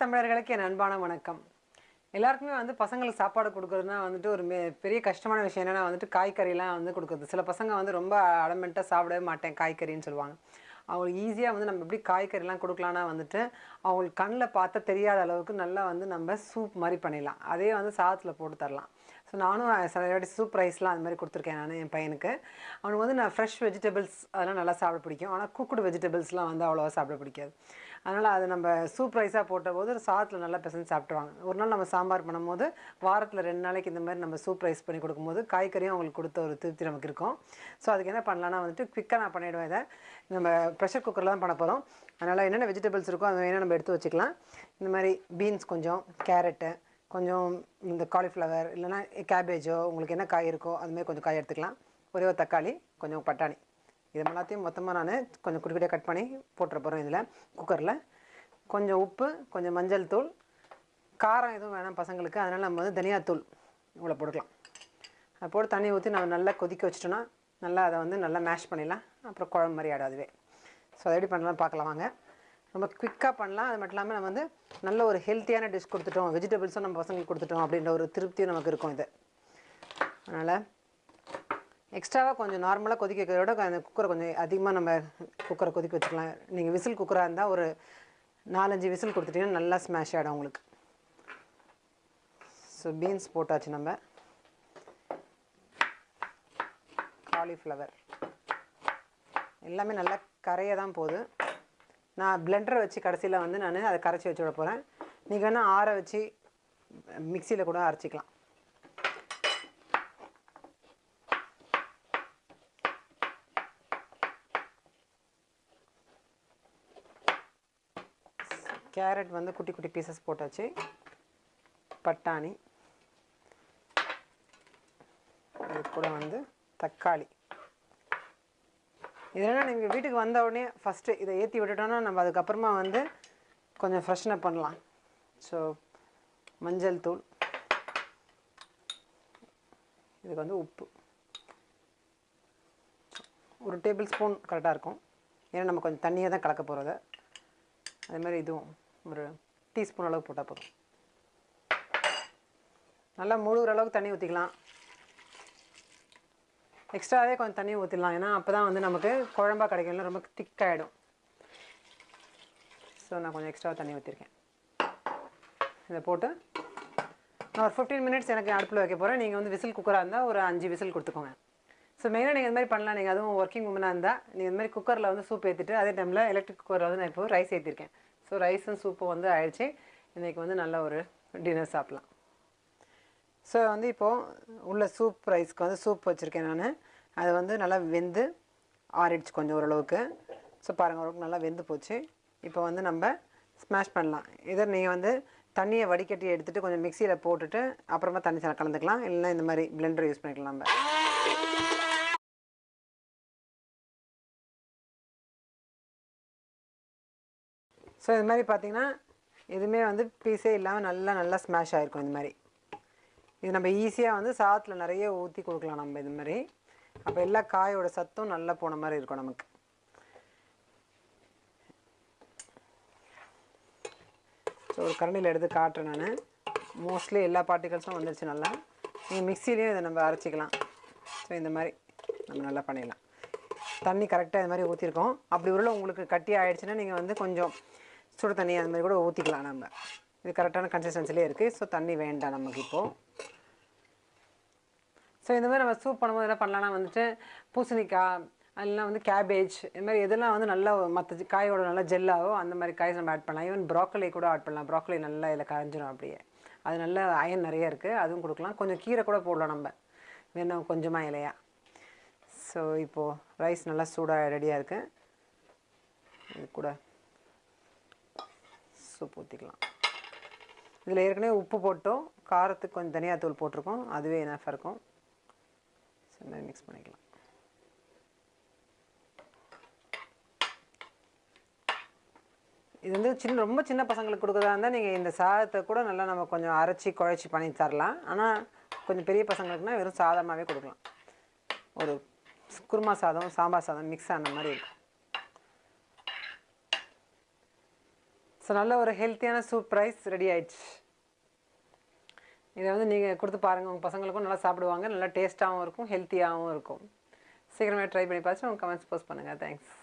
தமிழர்களுக்கு என் அன்பான வணக்கம். எல்லாருக்குமே வந்து பசங்களுக்கு சாப்பாடு கொடுக்குறதுனா வந்துட்டு ஒரு பெரிய கஷ்டமான விஷயம். என்னன்னா வந்துட்டு காய்கறிலாம் வந்து கொடுக்குறது. சில பசங்க வந்து ரொம்ப அடமெண்ட்டாக சாப்பிடவே மாட்டேன் காய்கறின்னு சொல்லுவாங்க. அவங்களுக்கு ஈஸியாக வந்து நம்ம எப்படி காய்கறிலாம் கொடுக்கலான்னா வந்துட்டு அவங்களுக்கு கண்ணில் பார்த்தா தெரியாத அளவுக்கு நல்லா வந்து நம்ம சூப் மாதிரி பண்ணிடலாம். அதே வந்து சாதத்தில் போட்டு தரலாம். ஸோ நானும் சில வாட்டி சூப் ரைஸ்லாம் அது மாதிரி கொடுத்துருக்கேன் நான் என் பையனுக்கு. அவனுக்கு வந்து நான் ஃப்ரெஷ் வெஜிடபிள்ஸ் அதெல்லாம் நல்லா சாப்பிட பிடிக்கும். ஆனால் குக்குடு வெஜிடபிள்ஸ்லாம் வந்து அவ்வளோவா சாப்பிட பிடிக்காது. அதனால் அது நம்ம சூப் ரைஸாக போட்டபோது சாதத்தில் நல்லா பிசைஞ்சு சாப்பிட்ருவாங்க. ஒரு நாள் நம்ம சாம்பார் பண்ணும்போது வாரத்தில் 2 நாளைக்கு இந்த மாதிரி நம்ம சூப் ரைஸ் பண்ணி கொடுக்கும்போது காய்கறியும் அவங்களுக்கு கொடுத்த ஒரு திருப்தி நமக்கு இருக்கும். ஸோ அதுக்கு என்ன பண்ணலான்னா வந்துட்டு குயிக்காக நான் பண்ணிவிடுவேன். இதை நம்ம ப்ரெஷர் குக்கரில் தான் பண்ண போகிறோம். அதனால் என்னென்ன வெஜிடபிள்ஸ் இருக்கோ அதை வேணால் நம்ம எடுத்து வச்சுக்கலாம். இந்த மாதிரி பீன்ஸ் கொஞ்சம், கேரட்டு கொஞ்சம், இந்த காலிஃப்ளவர் இல்லைனா கேபேஜோ உங்களுக்கு என்ன காய் இருக்கோ அதுமாதிரி கொஞ்சம் காய் எடுத்துக்கலாம். ஒரே ஒரு தக்காளி, கொஞ்சம் பட்டாணி, இது எல்லாத்தையும் மொத்தமாக நான் கொஞ்சம் குட்டி குட்டியாக கட் பண்ணி போட்டுற போகிறேன். இதில் குக்கரில் கொஞ்சம் உப்பு, கொஞ்சம் மஞ்சள் தூள், காரம் எதுவும் வேணாம் பசங்களுக்கு, அதனால் நம்ம வந்து தனியாத்தூள் இவ்வளோ போட்டுக்கலாம். அதை போட்டு தண்ணி ஊற்றி நம்ம நல்லா கொதிக்க வச்சிட்டோன்னா நல்லா அதை வந்து நல்லா மேஷ் பண்ணிடலாம். அப்புறம் குழம்பு மாதிரி ஆடும் அதுவே. ஸோ அதை எப்படி பண்ணலாம் பார்க்கலாம் வாங்க. ரொம்ப குயிக்காக பண்ணலாம். அது மட்டும் இல்லாமல் நம்ம வந்து நல்ல ஒரு ஹெல்த்தியான டிஷ் கொடுத்துட்டோம், வெஜிடபிள்ஸும் நம்ம பசங்களுக்கு கொடுத்துட்டோம் அப்படின்ற ஒரு திருப்தியும் நமக்கு இருக்கும் இது. அதனால் எக்ஸ்ட்ராவாக கொஞ்சம் நார்மலாக கொதிக்க வைக்கிறத விட அந்த குக்கரை கொஞ்சம் அதிகமாக நம்ம குக்கரை கொதிக்க வச்சுக்கலாம். நீங்கள் விசில் குக்கராக இருந்தால் ஒரு 4-5 விசில் கொடுத்துட்டிங்கன்னா நல்லா ஸ்மாஷ் ஆகிடும் உங்களுக்கு. ஸோ பீன்ஸ் போட்டாச்சு. நம்ம காலிஃப்ளவர் எல்லாமே நல்லா கரைய தான் போகுது. நான் பிளெண்டரை வச்சு கடைசியில் வந்து நான் அதை கரைச்சி வச்சு விட போகிறேன். நீங்கள் வேணால் ஆற வச்சு மிக்சியில் கூட அரைச்சிக்கலாம். கேரட் வந்து குட்டி குட்டி பீசஸ் போட்டாச்சு. பட்டாணி, இது கூட வந்து தக்காளி. இதெல்லாம் நீங்கள் வீட்டுக்கு வந்த உடனே ஃபஸ்ட்டு இதை ஏற்றி விட்டுட்டோன்னா நம்ம அதுக்கப்புறமா வந்து கொஞ்சம் ஃப்ரெஷ்னப் பண்ணலாம். ஸோ மஞ்சள் தூள், இதுக்கு வந்து உப்பு ஒரு டேபிள் ஸ்பூன் கரெக்டாக இருக்கும். ஏன்னா நம்ம கொஞ்சம் தண்ணியாக தான் கலக்க போகிறது. அதேமாதிரி இதுவும் ஒரு டீஸ்பூன் அளவுக்கு போட்டால் போதும். நல்லா முழுகிற அளவுக்கு தண்ணி ஊற்றிக்கலாம். எக்ஸ்ட்ராவே கொஞ்சம் தண்ணி ஊற்றிடலாம். ஏன்னா அப்போ தான் வந்து நமக்கு குழம்பாக கிடைக்கல, ரொம்ப திக்காகிடும். ஸோ நான் கொஞ்சம் எக்ஸ்ட்ராவாக தண்ணி ஊற்றிருக்கேன். இதை போட்டு நான் ஒரு 15 மினிட்ஸ் எனக்கு அடுப்பில் வைக்க போகிறேன். நீங்கள் வந்து விசில் குக்கராக இருந்தால் ஒரு 5 விசில் கொடுத்துக்கோங்க. ஸோ மெயினாக நீங்கள் இந்த மாதிரி பண்ணலாம். நீங்கள் அதுவும் ஒர்க்கிங் உமனாக இருந்தால் நீங்கள் இந்த மாதிரி குக்கரில் வந்து சூப் ஏற்றிட்டு அதே டைமில் எலக்ட்ரிக் குக்கரில் வந்து நான் இப்போ ரைஸ் ஏற்றிருக்கேன். ஸோ ரைஸும் சூப்பும் வந்து ஆயிடுச்சு. இன்றைக்கி வந்து நல்ல ஒரு டின்னர் சாப்பிட்லாம். ஸோ வந்து இப்போது உள்ள சூப் ரைஸ்க்கு வந்து சூப் வச்சுருக்கேன் நான். அது வந்து நல்லா வெந்து ஆறிடுச்சு கொஞ்சம் ஓரளவுக்கு. ஸோ பாருங்கள், ஓரளவுக்கு நல்லா வெந்து போச்சு. இப்போ வந்து நம்ம ஸ்மாஷ் பண்ணலாம். இதை நீங்கள் வந்து தண்ணியை வடிகட்டி எடுத்துகிட்டு கொஞ்சம் மிக்சியில் போட்டுட்டு அப்புறமா தண்ணி கலந்துக்கலாம். இல்லைன்னா இந்த மாதிரி பிளெண்டர் யூஸ் பண்ணிக்கலாம் நம்ம. ஸோ இது மாதிரி பார்த்திங்கன்னா எதுவுமே வந்து பீஸே இல்லாமல் நல்லா ஸ்மாஷ் ஆகிருக்கும். இந்த மாதிரி இது நம்ம ஈஸியாக வந்து சாதத்தில் நிறைய ஊற்றி கொடுக்கலாம் நம்ம இது மாதிரி. அப்போ எல்லா காயோட சத்தும் நல்லா போன மாதிரி இருக்கும் நமக்கு. ஸோ ஒரு கரண்டியில் எடுத்து காட்டுறேன் நான். மோஸ்ட்லி எல்லா பார்ட்டிகல்ஸும் வந்துடுச்சு நல்லா. நீங்கள் மிக்சிலையும் இதை நம்ம அரைச்சிக்கலாம். ஸோ இந்த மாதிரி நம்ம நல்லா பண்ணிடலாம். தண்ணி கரெக்டாக இது மாதிரி ஊற்றிருக்கோம். அப்படி உள்ள உங்களுக்கு கட்டி ஆகிடுச்சுன்னா நீங்கள் வந்து கொஞ்சம் சுடு தண்ணி அது மாதிரி கூட ஊற்றிக்கலாம். நம்ம இது கரெக்டான கன்சிஸ்டன்சிலே இருக்குது. ஸோ தண்ணி வேண்டாம் நமக்கு இப்போது. ஸோ இந்த மாதிரி நம்ம சூப் பண்ணும்போது என்ன பண்ணலாம்னா வந்துட்டு பூசணிக்காய் அதெல்லாம் வந்து கேபேஜ் இது மாதிரி எதெல்லாம் வந்து நல்லா மற்ற காயோட நல்லா ஜெல்லாவோ அந்த மாதிரி காய் நம்ம ஆட் பண்ணலாம். ஈவன் ப்ராக்கலி கூட ஆட் பண்ணலாம். ப்ராக்கலி நல்லா இதில் கரைஞ்சிடும் அப்படியே. அது நல்ல அயன் நிறைய இருக்குது, அதுவும் கொடுக்கலாம். கொஞ்சம் கீரை கூட போடலாம் நம்ம வேணும் கொஞ்சமாக இலையா. ஸோ இப்போது ரைஸ் நல்லா சூடாக ரெடியாக இருக்குது. இது கூட சூப் ஊற்றிக்கலாம். இதில் ஏற்கனவே உப்பு போட்டோம், காரத்துக்கு கொஞ்சம் தனியாத்தூள் போட்டிருக்கோம், அதுவே எனாஃபாக இருக்கும். ஸோ இந்த மாதிரி மிக்ஸ் பண்ணிக்கலாம். இது வந்து ரொம்ப சின்ன பசங்களுக்கு கொடுக்குறதா இருந்தால் நீங்கள் இந்த சாதத்தை கூட நல்லா நம்ம கொஞ்சம் அரைச்சி குழச்சி பண்ணி தரலாம். ஆனால் கொஞ்சம் பெரிய பசங்களுக்குனா வெறும் சாதமாகவே கொடுக்கலாம். ஒரு குருமா சாதம், சாம்பார் சாதம் மிக்ஸ் ஆன மாதிரி இருக்கும். ஸோ நல்ல ஒரு ஹெல்த்தியான சூப் ரைஸ் ரெடி ஆயிடுச்சு. இதை வந்து நீங்கள் கொடுத்து பாருங்கள், உங்கள் பசங்களுக்கும் நல்லா சாப்பிடுவாங்க, நல்லா டேஸ்ட்டாகவும் இருக்கும், ஹெல்த்தியாகவும் இருக்கும். சீக்கிரமே ட்ரை பண்ணி பார்த்து உங்கள் கமெண்ட்ஸ் போஸ்ட் பண்ணுங்கள். தேங்க்ஸ்.